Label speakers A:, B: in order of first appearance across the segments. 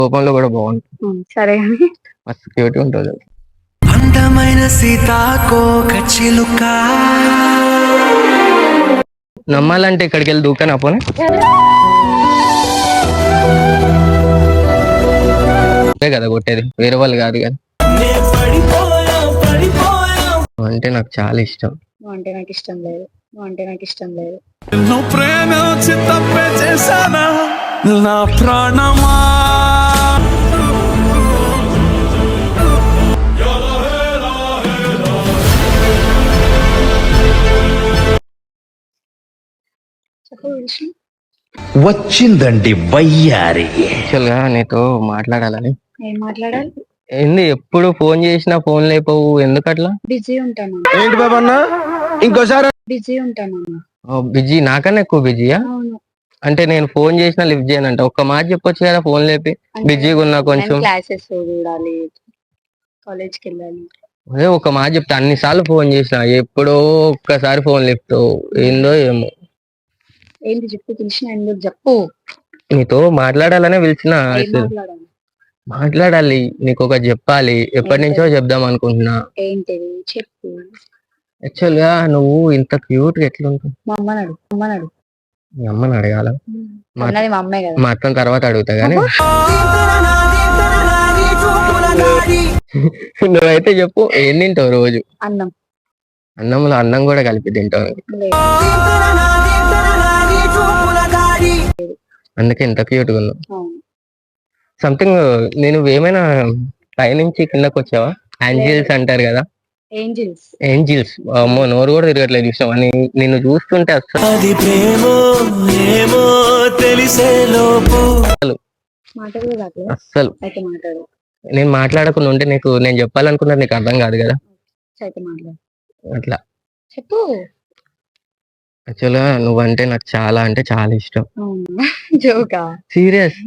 A: కోపంలో కూడా బాగుంటుంది.
B: సరే అని
A: మస్తు క్యూట్ ఉంటుంది.
C: అందమైన సీతాకోక చిలుక.
A: నమ్మాలంటే ఇక్కడికి వెళ్ళి దూకనా పోనీ? కదా కొట్టేది, వేరే వాళ్ళు కాదు కదా. అంటే నాకు చాలా ఇష్టం.
B: అంటే నాకు ఇష్టం లేదు, అంటే నాకు ఇష్టం లేదు.
C: నువ్వు ప్రేమ వచ్చి తప్పే చేశానా నా ప్రాణమా.
D: వచ్చిందండి వయ్యారి.
A: యాక్చువల్గా నీతో మాట్లాడాలని.
B: ఏం మాట్లాడాలి?
A: ఏంది ఎప్పుడు ఫోన్ చేసినా ఫోన్ లేపవు, ఎందుకు అట్లా?
B: బిజీ ఉంటాను.
D: ఏంటి బాబా అన్న, ఇంకోసారి
B: బిజీ ఉంటాను.
A: బిజీ? నాకన్నా ఎక్కువ బిజీయా?
B: అవును.
A: అంటే నేను ఫోన్ చేసినా లిఫ్ట్ చేయనంట. ఒక్క మాట చెప్పొచ్చు కదా ఫోన్ లేపి, బిజీగా ఉన్నా కొంచెం.
B: క్లాసెస్ చూడాలి, కాలేజ్కి వెళ్ళాలి.
A: అదే ఒక మాట చెప్తా. అన్నిసార్లు ఫోన్ చేసిన ఎప్పుడో ఒక్కసారి ఫోన్ లేపుతావు, ఏందో ఏమో.
B: ఏంటి చెప్పు, పిలిచిన ఎందుకు చెప్పు.
A: నీతో మాట్లాడాలనే పిలిచిన. మాట్లాడాలి, నీకు ఒకటి చెప్పాలి, ఎప్పటి నుంచో చెప్దాం అనుకుంటున్నా.
B: ఏంటిది చెప్పు.
A: యాక్చువల్ గా నువ్వు ఇంత క్యూట్ గా ఎట్లుంటావు?
B: మా అమ్మని
A: మీ అమ్మని అడగాల?
B: మా అమ్మే కదా.
A: మా అత్తని తర్వాత అడుగుతా గానీ నువ్వైతే చెప్పు, ఏం తింటావు రోజు?
B: అన్నం.
A: అన్నంలో అన్నం కూడా కలిపి తింటావు, అందుకే ఇంత క్యూట్ గా ఉన్నావు. సంథింగ్ నేను ఏమైనా పైనుంచి కిందకు వచ్చావా? ఏంజిల్స్ అంటారు కదా. ఏంజిల్స్ అమ్మో, నోరు కూడా తిరగట్లేదు ఇష్టం అని నిన్ను చూస్తుంటే అసలు అస్సలు నేను మాట్లాడకుండా ఉంటే నీకు నేను చెప్పాలనుకున్నది నీకు అర్థం కాదు కదా. అట్లా
B: చెప్పు.
A: యాక్చువల్గా నువ్వంటే నాకు చాలా అంటే చాలా ఇష్టం. సీరియస్.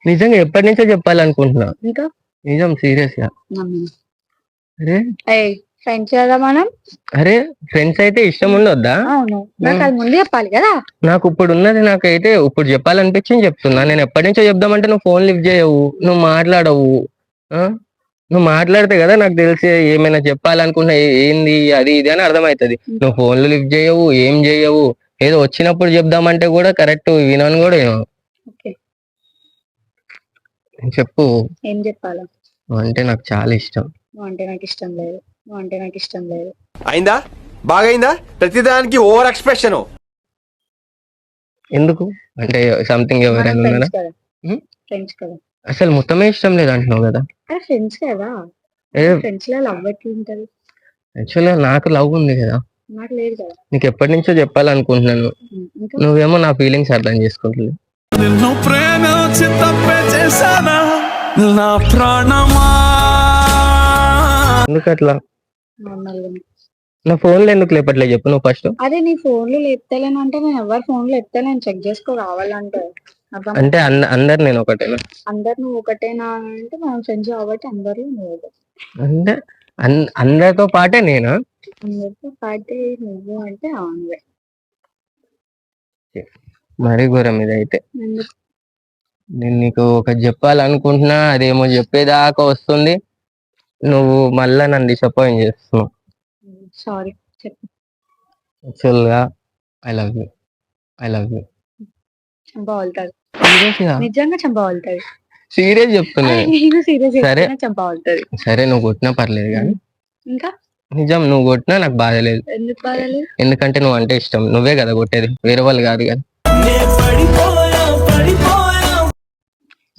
A: నిజంగా ఎప్పటి నుంచో చెప్పాలనుకుంటున్నా. నిజం, సీరియస్ గా. అరే
B: ఫ్రెండ్స్ కదా మనం.
A: అరే ఫ్రెండ్స్ అయితే ఇష్టం ఉండొద్దా?
B: ముందు చెప్పాలి కదా.
A: నాకు ఇప్పుడు ఉన్నది, నాకైతే ఇప్పుడు చెప్పాలనిపించింది చెప్తున్నా. నేను ఎప్పటి నుంచో చెప్దామంటే నువ్వు ఫోన్ లిఫ్ట్ చేయవు, నువ్వు మాట్లాడవు. నువ్వు మాట్లాడితే కదా నాకు తెలిసి ఏమైనా చెప్పాలనుకున్నా ఏంది అది ఇది అని అర్థమవుతుంది. నువ్వు ఫోన్లు లిఫ్ట్ చేయవు, ఏం చేయవు. ఏదో వచ్చినప్పుడు చెప్దామంటే కూడా కరెక్ట్ వినను కూడా వినవు. చెప్పు.
B: ఏం చెప్పాలా?
A: అంటే నాకు చాలా ఇష్టం.
B: అంటే నాకు ఇష్టం లేదు, అంటే నాకు ఇష్టం లేదు.
D: అయిందా? బాగైందా? ప్రతిదానికి ఓవర్ ఎక్స్ప్రెషన్
A: ఎందుకు? అంటే సంథింగ్ ఎవరైనా ఉన్నారా?
B: ఫ్రెండ్స్ కదా.
A: అసలు మొత్తమే ఇష్టం లేదు అంటున్నావు కదా.
B: ఫ్రెండ్స్ కదా. ఫ్రెండ్స్ లో లవ్ ఎట్లా ఉంటది?
A: యాక్చువల్గా నాకు లవ్ ఉంది కదా.
B: నాకు లేదు కదా.
A: నీకు ఎప్పటి నుంచో చెప్పాలనుకుంటున్నాను, నువ్వేమో నా ఫీలింగ్స్ అర్థం చేసుకుంటుంది. ఎందుకు అట్లా? నా ఫోన్లో ఎందుకు లేపట్లే చెప్పు నువ్వు ఫస్ట్.
B: అదే నీ ఫోన్లు లేపుతలేను అంటే నేను ఎవరి ఫోన్లు ఎత్తలేను, చెక్ చేసుకో కావాలంటే.
A: అంటే అందరు నేను ఒకటేనా?
B: అందరు నువ్వు ఒకటేనా అంటే మనం ఫ్రెండ్స్ కాబట్టి అందరూ నువ్వు.
A: అంటే అందరితో పాటే నేనా?
B: అందరితో పాటే నువ్వు అంటే అవునువే.
A: మరీ ఘోరం ఇదైతే. నేను నీకు ఒకటి చెప్పాలనుకుంటున్నా, అదేమో చెప్పేదాకా వస్తుంది, నువ్వు మళ్ళా నన్ను డిసప్పాయింట్ చేస్తున్నావు.
B: సారీ చెప్పు.
A: యాక్చువల్గా ఐ లవ్ యూ.
B: చంపవలుతుంది.
A: నిజంగా
B: చంపవలుతుంది.
A: సీరియస్ చెప్తున్నా. సరే
B: చంపవలుతుంది.
A: సరే నువ్వు కొట్టినా పర్లేదు కానీ
B: ఇంకా
A: నిజం నువ్వు కొట్టినా నాకు బాధ లేదు.
B: ఎందుకు బాధ లేదు?
A: ఎందుకంటే నువ్వు అంటే ఇష్టం, నువ్వే కదా కొట్టేది, వేరే వాళ్ళు కాదు కదా.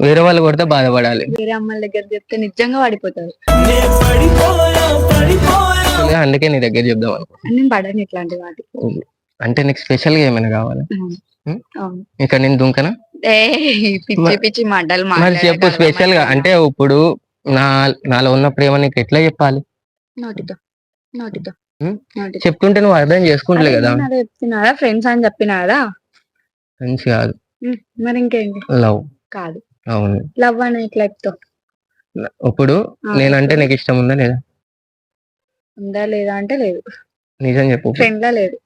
A: వేరే వాళ్ళు కొడితే బాధపడాలి,
B: వేరే అమ్మాయిల దగ్గర చెప్తే నిజంగా పడిపోతారు.
A: అందుకే నీ దగ్గర చెప్దాం అనుకుంటున్నా.
B: నేను పడను ఇట్లాంటి వాటికి.
A: అంటే నీకు స్పెషల్ గా ఏమైనా కావాలా? ఇక్కడ నేను దుంకనా?
B: పిచ్చి పిచ్చి మాటలు
A: మరి చెప్పు స్పెషల్ గా. అంటే ఇప్పుడు నాలో ఉన్న ప్రేమ నీకు ఎట్లా చెప్పాలి?
B: నోటితో
A: చెప్తుంటే నువ్వు అర్థం చేసుకుంటలే కదా.
B: చెప్తున్నారా ఫ్రెండ్స్ అని చెప్పినా కదా.
A: ఫ్రెండ్స్ కాదు
B: మరి ఇంకేంటి?
A: లవ్
B: కాదు.
A: అవును,
B: లవ్ అని ఎట్లా చెప్తావు?
A: ఇప్పుడు నేనంటే నీకు ఇష్టం ఉందా లేదా?
B: ఉందా లేదా అంటే లేదు.
A: నిజం చెప్పు.
B: ఫ్రెండ్ లా లేదు.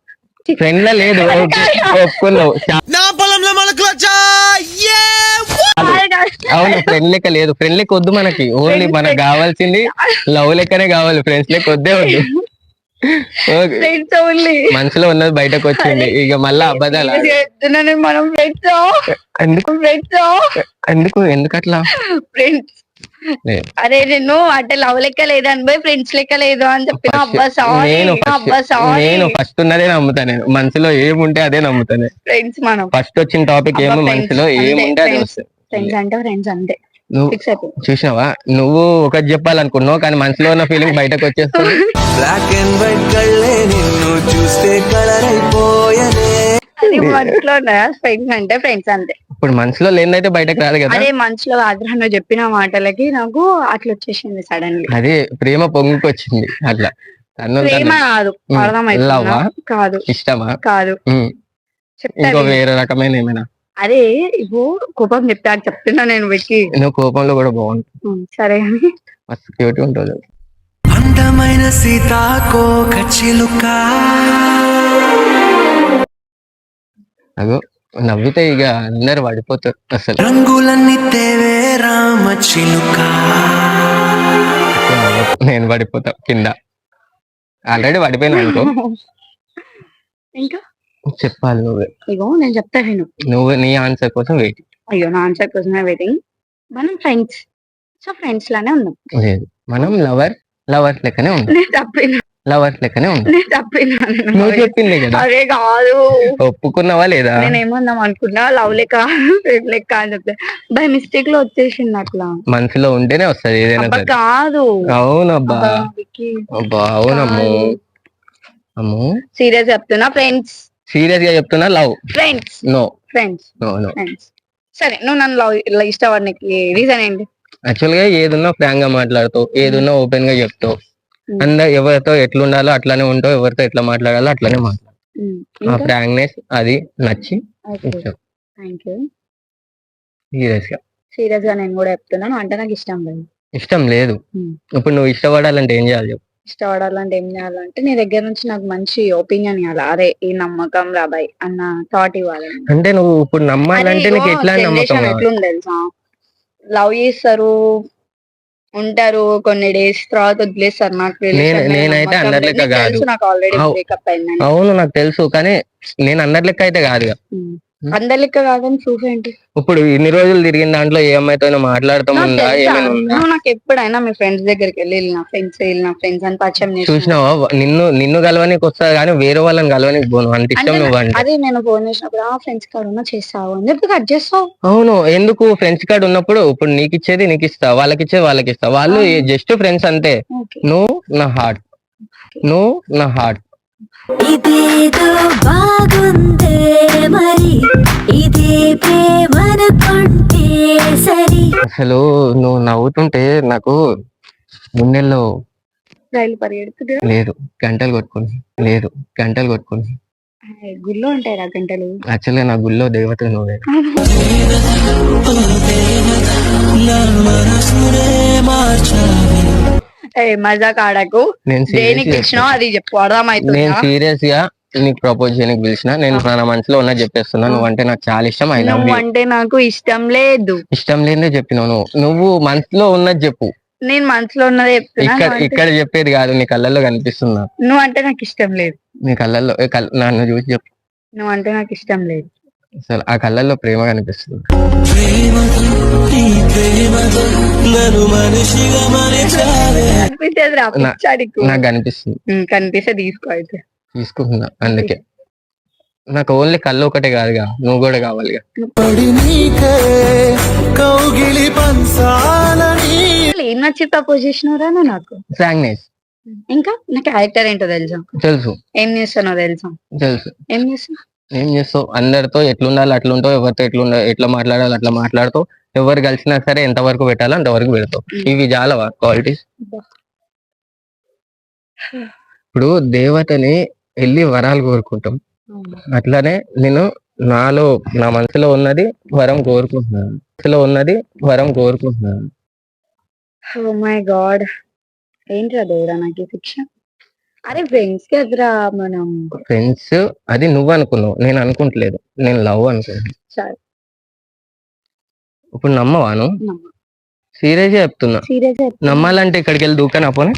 A: ఫ్రెండ్ లా లేదు, ఓకే ఒప్పుకున్నావు.
C: నా పొలంలో మొలకలు
A: అవును ఫ్రెండ్ లెక్క లేదు, ఫ్రెండ్ లెక్క వద్దు మనకి, ఓన్లీ మనకు కావాల్సింది లవ్ లెక్కనే కావాలి, ఫ్రెండ్స్ లెక్క వద్దే వద్దు. ఓకే.
B: Friends only.
A: మనసులో ఉన్నది బయటకు వచ్చింది, ఇక మళ్ళా అబద్ధాలు
B: చెప్తున్నాను మనం ఫ్రెండ్స్.
A: ఎందుకు
B: ఫ్రెండ్స్
A: ఎందుకు ఎందుకు అట్లా?
B: ఫ్రెండ్స్. అరే నేను అంటే లవ్ లెక్క లేదని పోయి ఫ్రెండ్స్ లెక్క లేదు అని చెప్పిన. అబ్బా సారీ, అబ్బా సారీ.
A: నేను ఫస్ట్ ఉన్నదే నమ్ముతా, నేను మనసులో ఏముంటే అదే నమ్ముతాను.
B: ఫ్రెండ్స్ మనం
A: ఫస్ట్ వచ్చిన టాపిక్ ఏమో, మనసులో ఏముంటే అదే వస్తుంది.
B: ఫ్రెండ్స్ అంటే ఫ్రెండ్స్ అంతే.
A: నువ్వు
B: ఫిక్స్ అయిపోయి
A: చూసినావా, నువ్వు ఒకటి చెప్పాలనుకున్నావు కానీ మనసులో ఉన్న ఫీలింగ్ బయటకు వచ్చేస్తుంది.
C: బ్లాక్ అండ్ వైట్ కళ్ళే నిన్ను చూస్తే కలర్ అయిపోయనే.
B: అది మనసులో ఫ్రెండ్స్ అంటే ఫ్రెండ్స్ అంతే.
A: ఇప్పుడు మనసులో లేదైతే బయటకు రాదు కదా.
B: అదే మనసులో ఆగ్రహం నువ్వు చెప్పిన మాటలకి నాకు అట్లా వచ్చేసింది సడన్లీ.
A: అదే ప్రేమ పొంగుకొచ్చింది అట్లా.
B: ప్రేమ కాదు, అర్థమైందా? కాదు,
A: ఇష్టమా
B: కాదు.
A: ఇంకో వేరే రకమైన ఏమైనా?
B: అదే ఇప్పుడు కోపం చెప్తున్నా నేను పెట్టి.
A: నువ్వు కోపంలో కూడా బాగుంటుంది.
B: సరే అని
A: మస్తు క్యూట్ ఉంటుంది.
C: అందమైన సీతాకోక చిలుక.
A: అగో నవ్వితే ఇక అందరు పడిపోతారు అసలు.
C: రంగులన్నీ తేవే రామ చిలుక.
A: నేను పడిపోతా కింద, ఆల్రెడీ పడిపోయినా అనుకో.
B: ఇంకా
A: చెప్పాలి నువ్వే.
B: ఇగో నేను చెప్తా విను.
A: నువ్వు నీ ఆన్సర్ కోసం వెయిట్.
B: అయ్యో నా ఆన్సర్ కోసమే వెయిటింగ్. మనం ఫ్రెండ్స్, సో ఫ్రెండ్స్ లానే ఉన్నాం.
A: లేదు, మనం లవర్స్ లెక్కనే ఉన్నాం.
B: నేను తప్పినా,
A: లవర్స్ లెక్కనే ఉన్నాం.
B: నేను తప్పినా.
A: నువ్వు చెప్పింది కదా.
B: అదే కాదు,
A: ఒప్పుకున్నావా లేదా?
B: నేను ఏమన్నాం అనుకున్నా, లవ్ లెక్క ఫ్రెండ్ లెక్క అని చెప్తే బై మిస్టేక్ లో వచ్చేసింది అట్లా.
A: మనసులో ఉంటేనే వస్తది ఏదైనా
B: అబ్బా
A: సరే.
B: కాదు.
A: అవునబ్బా,
B: విక్కీ,
A: అబ్బా అవునమ్ము. అమ్ము
B: సీరియస్ చెప్తున్నా, ఫ్రెండ్స్.
A: సీరియస్ గా చెప్తున్నా, love
B: friends.
A: No
B: friends.
A: No no.
B: Friends. సరే నువ్వు నన్ను లవ్ ఇష్టపడడానికి రీజన్ ఏంటి?
A: యాక్చువల్ గా ఏదున్నా ఫ్రాంక్ గా మాట్లాడుతావు, ఏదున్నా ఓపెన్ గా చెప్తావు. అందరు ఎవరితో ఎట్లుండాలో అట్లానే ఉంటావు, ఎవరితో ఎట్లా మాట్లాడాలో అట్లానే మాట్లాడు. ఆ ఫ్రాంక్నెస్ అది నచ్చి ఇష్టం.
B: Thank you.
A: సీరియస్ గా
B: సీరియస్ గా నేను కూడా చెప్తున్నాను, అంటే నాకు ఇష్టం లేదు.
A: ఇష్టం లేదు. ఇప్పుడు నువ్వు ఇష్టపడాలంటే ఏం చేయాలి చెప్పు?
B: ఇష్టపడాలంటే ఏం చేయాలంటే నీ దగ్గర నుంచి నాకు మంచి ఒపీనియన్ ఇవ్వాలి. అరే ఈ నమ్మకం రాబాయ్ అన్న థాట్ ఇవ్వాలి.
A: అంటే నువ్వు ఇప్పుడు నమ్మాలంటే నీకు ఎట్లా నమ్మకం?
B: ఎట్లుంది తెలుసా, లవ్ చేస్తారు, ఉంటారు, కొన్ని డేస్ తర్వాత వదిలేస్తారు. నాకు
A: నేనైతే అందరి లెక్క కాదు.
B: నాకు ఆల్రెడీ బ్రేకప్ అయిందని.
A: అవును నాకు తెలుసు, కానీ నేను అందరి లెక్క అయితే కాదు.
B: అందరి లెక్క కాదని ప్రూఫ్ ఏంటి?
A: ఇప్పుడు ఇన్ని రోజులు తిరిగిన దాంట్లో ఏ అమ్మాయితో మాట్లాడుతాముందా?
B: నువ్వు నాకు ఎప్పుడైనా మీ ఫ్రెండ్స్ దగ్గరికి వెళ్ళిన ఫ్రెండ్స్ అని పరిచయం
A: చూసినావా? నిన్ను కలవనికి వస్తా కానీ వేరే వాళ్ళని కలవనికి పోను, అంత ఇష్టం నువ్వు అంటే.
B: అదే నేను ఫోన్ చేసినప్పుడు ఆ ఫ్రెండ్స్ కార్డు ఉన్నా చేస్తావు అని చెప్పి కట్ చేస్తావు.
A: అవును, ఎందుకు? ఫ్రెండ్స్ కార్డు ఉన్నప్పుడు ఇప్పుడు నీకు ఇచ్చేది నీకు ఇస్తా, వాళ్ళకి ఇచ్చేది వాళ్ళకి ఇస్తా. వాళ్ళు జస్ట్ ఫ్రెండ్స్ అంతే. నువ్వు నా హార్ట్, నువ్వు నా హార్ట్.
E: ఇదేదో బాగుందే మరి, ఇదే ప్రేమనుకుంటే సరి.
A: అసలు నువ్వు నవ్వుతుంటే నాకు గుండెల్లో
B: రైలు పరిగెడుతుంది.
A: లేదు గంటలు కొట్టుకుని
B: గుళ్ళో ఉంటాయి రా గంటలు.
A: యాక్చువల్గా నా గుళ్ళో దేవత నువ్వే.
B: మజాక్ ఆడకు. దేనికి ఇచ్చినావు అది చెప్పు, అర్థమవుతుంది.
A: నేను సీరియస్ గా నీకు ప్రపోజ్ చేయడానికి పిలిచిన. నేను నా మనసులో ఉన్నది చెప్పేస్తున్నా. నువ్వు అంటే నాకు చాలా ఇష్టం.
B: నువ్వు అంటే నాకు ఇష్టం లేదు.
A: ఇష్టం లేదే చెప్పినావు. నువ్వు మనసులో ఉన్నది చెప్పు.
B: నేను మనసులో ఉన్నది చెప్తున్నా.
A: ఇక్కడ చెప్పేది కాదు, నీ కళ్ళల్లో కనిపిస్తున్నా.
B: నువ్వు అంటే నాకు ఇష్టం లేదు.
A: నీ కళ్ళల్లో నన్ను చూసి చెప్పు.
B: నువ్వు అంటే నాకు ఇష్టం లేదు.
A: అసలు ఆ కళ్ళల్లో ప్రేమ కనిపిస్తుంది.
B: కనిపించేది రా పిచ్చాడికి.
A: నాకు కనిపిస్తుంది.
B: కనిపిస్తే తీసుకో అయితే.
A: తీసుకుంటున్నా. అందుకే నాకు ఓన్లీ కళ్ళు ఒకటే కాదుగా, నువ్వు కూడా కావాలిగా.
B: ఏం నచ్చి ప్రపోజ్ చేసినవరా నాకు?
A: ఫ్రాంక్నెస్.
B: ఇంకా నా క్యారెక్టర్ ఏంటో తెలుసా?
A: తెలుసు.
B: ఏం చేస్తానో తెలుసా?
A: తెలుసు.
B: ఏం
A: చేస్తావు? అందరితో ఎట్లుండాలి అట్లుంటావు, ఎవరితో ఎట్లా మాట్లాడాలి అట్లా మాట్లాడుతావు. ఎవరు కలిసినా సరే ఎంతవరకు పెట్టాలో అంతవరకు పెడతావు. ఇవి చాలవా క్వాలిటీస్? ఇప్పుడు దేవతని వెళ్ళి వరాలు కోరుకుంటాం, అట్లానే నేను నా మనసులో ఉన్నది వరం కోరుకుంటున్నాను.
B: ఓ మై గాడ్, ఏంట్రా దేవుడా నాకు శిక్ష? అరే ఫ్రెండ్స్ కదరా మనం.
A: ఫ్రెండ్స్ అది నువ్వు అనుకున్నావు, నేను అనుకుంటలేదు, నేను లవ్ అనుకున్నాను.
B: సరే
A: ఇప్పుడు నమ్మవాను? సీరియస్ చెప్తున్నా.
B: సీరియస్
A: నమ్మాలంటే ఇక్కడికి వెళ్ళి దూకనా పోనీ?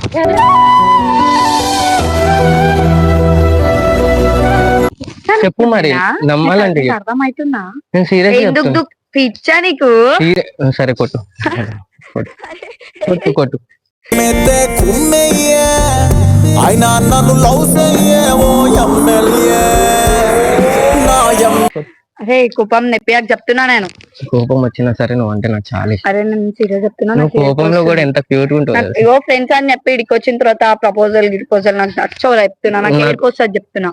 A: చెప్పు మరి, నమ్మాలంటే
B: అర్థమవుతుందా?
A: నేను సీరియస్
B: ఎందుకు
A: చెప్తున్నా.
B: పిచ్చా నీకు?
A: సరే కొట్టు కొట్టు కొట్టు కొట్టు.
C: అయినా నన్ను లవ్ చెయ్యేవో ఎమ్మెల్యే
B: అరే కోపం నెప్పియాక చెప్తున్నా నేను.
A: కోపం వచ్చినా సరే నువ్వు అంటే నాకు చాలా ఇష్టం.
B: అరే నేను సీరియస్ చెప్తున్నా.
A: నువ్వు కోపంలో కూడా ఎంత క్యూట్ ఉంటుంది.
B: ఇగో ఫ్రెండ్స్ అని చెప్పి ఇక్కడికి వచ్చిన తర్వాత ప్రపోజల్ నాకు నచ్చవు చెప్తున్నా. నాకు ఏడుకొస్తుంది చెప్తున్నా.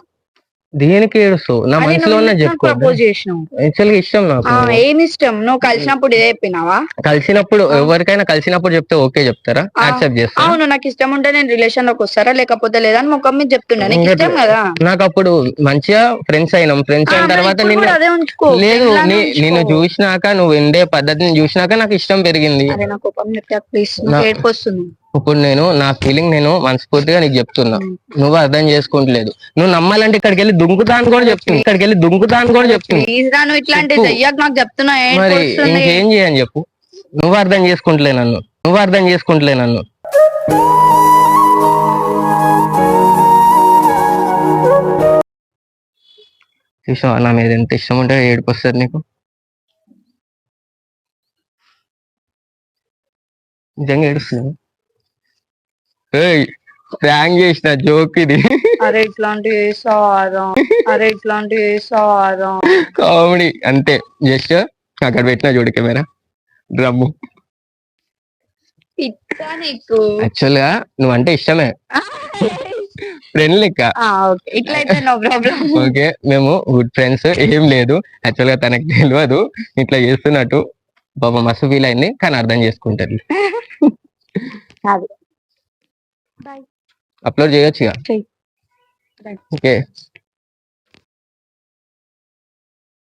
A: దేనికి ఏడుస్తావు? నా మనసులో ఉన్న చెప్పుకో.
B: ప్రపోజ్ చేసినావు,
A: యాక్చువల్ గా ఇష్టం నాకు.
B: ఏమి ఇష్టం? నువ్వు కలిసినప్పుడు ఇదే చెప్పినావా?
A: కలిసినప్పుడు ఎవరికైనా కలిసినప్పుడు చెప్తే ఓకే చెప్తారా? యాక్సెప్ట్ చేస్తా.
B: అవును, నాకు ఇష్టం ఉంటే నేను రిలేషన్ లోకి వస్తారా, లేకపోతే లేదా అని ముఖం మీద చెప్తున్నా. నీకు ఇష్టం కదా.
A: నాకు అప్పుడు మంచిగా ఫ్రెండ్స్ అయినాం. ఫ్రెండ్స్ అయిన తర్వాత
B: అదే ఉంచుకో.
A: లేదు, నిన్ను చూసినాక, నువ్వు ఉండే పద్ధతిని చూసినాక నాకు ఇష్టం పెరిగింది.
B: అరే నా కోపం నెప్పియాక ప్లీజ్, ఏడుకొస్తుంది.
A: ఇప్పుడు నేను నా ఫీలింగ్ నేను మనస్ఫూర్తిగా నీకు చెప్తున్నా, నువ్వు అర్థం చేసుకుంటలేదు. నువ్వు నమ్మాలంటే ఇక్కడికి వెళ్ళి దుంకుతా అని కూడా చెప్తున్నా. ఇక్కడికి వెళ్ళి దుంకుతా అని కూడా చెప్తున్నా.
B: ప్లీజ్ రా, నువ్వు ఇట్లాంటి చెయ్యక నాకు చెప్తున్నా.
A: మరి ఇంకేం చేయని చెప్పు. నువ్వు అర్థం చేసుకుంటలే నన్ను, నువ్వు అర్థం చేసుకుంటలే నన్ను. చూసావా నా మీద ఎంత ఇష్టం ఉంటే ఏడుపు వస్తుంది నీకు? నిజంగా ఏడుస్తున్నావు? ప్రాంక్ చేసిన జోక్ ఇది.
B: అరే ఇట్లాంటి
A: కామెడీ అంతే. జస్ట్ అక్కడ పెట్టిన చూడు కెమెరా డ్రమ్ము.
B: నీకు
A: యాక్చువల్ గా నువ్వు అంటే ఇష్టమే, ఫ్రెండ్ లెక్క.
B: ఇట్లయితే నో ప్రాబ్లం.
A: ఓకే, మేము గుడ్ ఫ్రెండ్స్. ఏం లేదు, యాక్చువల్ గా తనకు తెలియదు ఇట్లా చేస్తున్నట్టు. బాబా మస్తు ఫీల్ అయింది, కానీ అర్థం చేసుకుంటది. అప్లోడ్ చేయొచ్చు. ఓకే.